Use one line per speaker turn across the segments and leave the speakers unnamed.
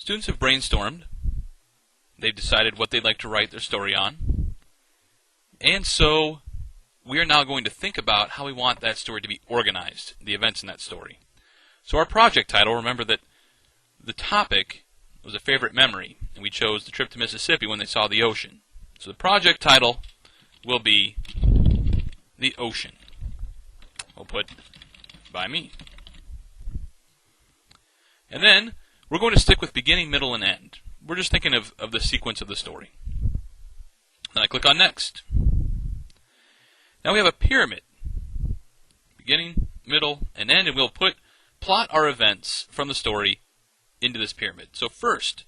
students have brainstormed. They've decided what they'd like to write their story on. And so we are now going to think about how we want that story to be organized, the events in that story. So our project title, remember that the topic was a favorite memory, and we chose the trip to Mississippi when they saw the ocean. So the project title will be The Ocean. We'll put by me. And then we're going to stick with beginning, middle, and end. We're just thinking of the sequence of the story. Then I click on Next. Now we have a pyramid. Beginning, middle, and end, and we'll plot our events from the story into this pyramid. So first,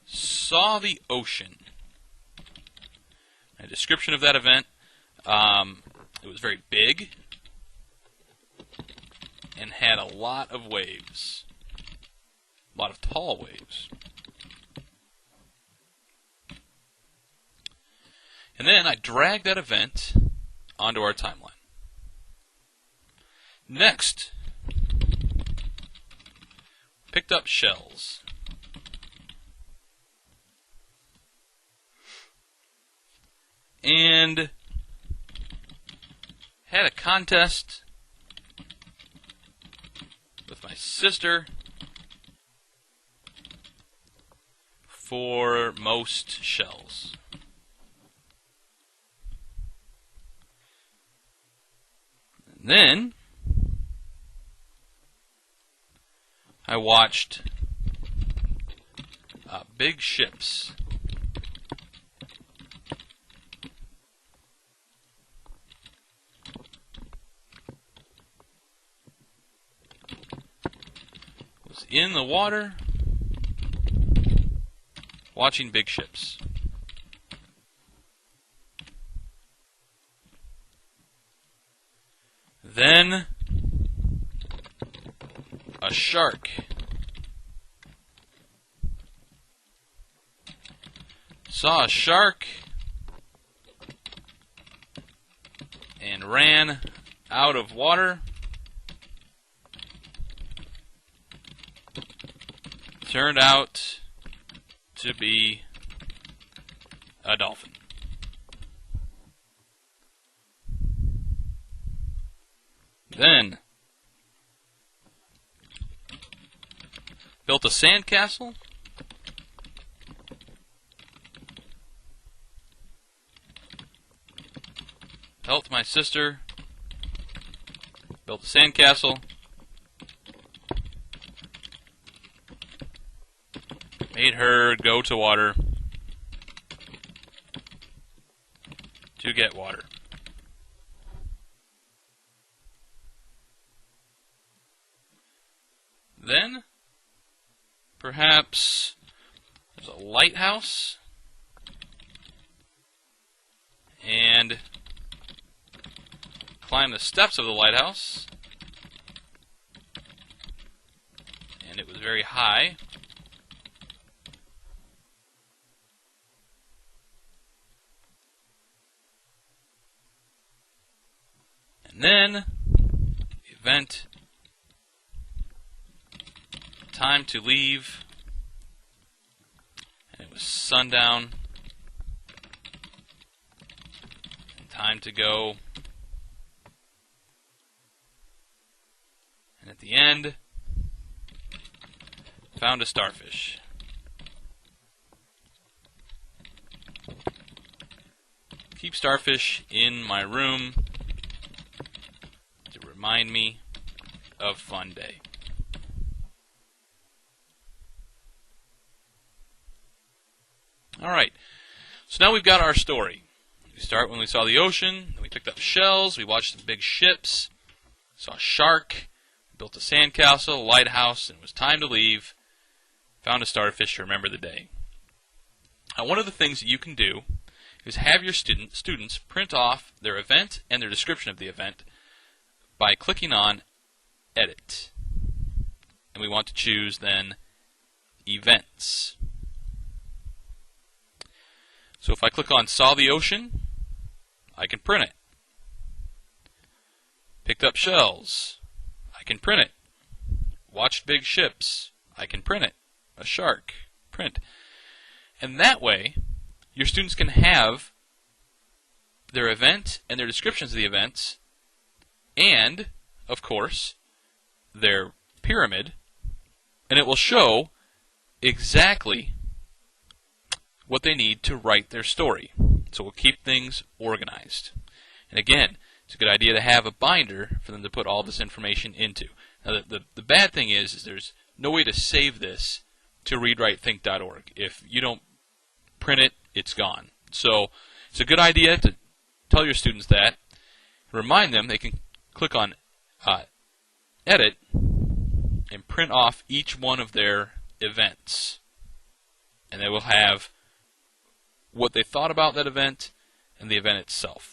saw the ocean. A description of that event. It was very big and had a lot of waves. A lot of tall waves. And then I drag that event onto our timeline. Next, picked up shells. And had a contest with my sister for most shells. And then I watched big ships. Was in the water watching big ships. Then a shark. Saw a shark and ran out of water. Turned out to be a dolphin. Then built a sandcastle. Helped my sister build a sandcastle. Made her go to water to get water. Then, perhaps, there's a lighthouse, and climb the steps of the lighthouse, and it was very high. And then, event, time to leave, and it was sundown, and time to go, and at the end, found a starfish. Keep starfish in my room to remind me of fun day. Alright, so now we've got our story. We start when we saw the ocean, then we picked up shells, we watched some big ships, saw a shark, built a sandcastle, a lighthouse, and it was time to leave. Found a starfish to remember the day. Now, one of the things that you can do is have your students print off their event and their description of the event by clicking on Edit. And we want to choose then Events. So if I click on Saw the Ocean, I can print it. Picked up shells, I can print it. Watched big ships, I can print it. A shark. Print. And that way, your students can have their event and their descriptions of the events, and, of course, their pyramid, and it will show exactly what they need to write their story. So we'll keep things organized. And again, it's a good idea to have a binder for them to put all this information into. Now, the bad thing is there's no way to save this to readwritethink.org. If you don't print it, it's gone. So it's a good idea to tell your students that. Remind them they can click on Edit and print off each one of their events. And they will have what they thought about that event and the event itself.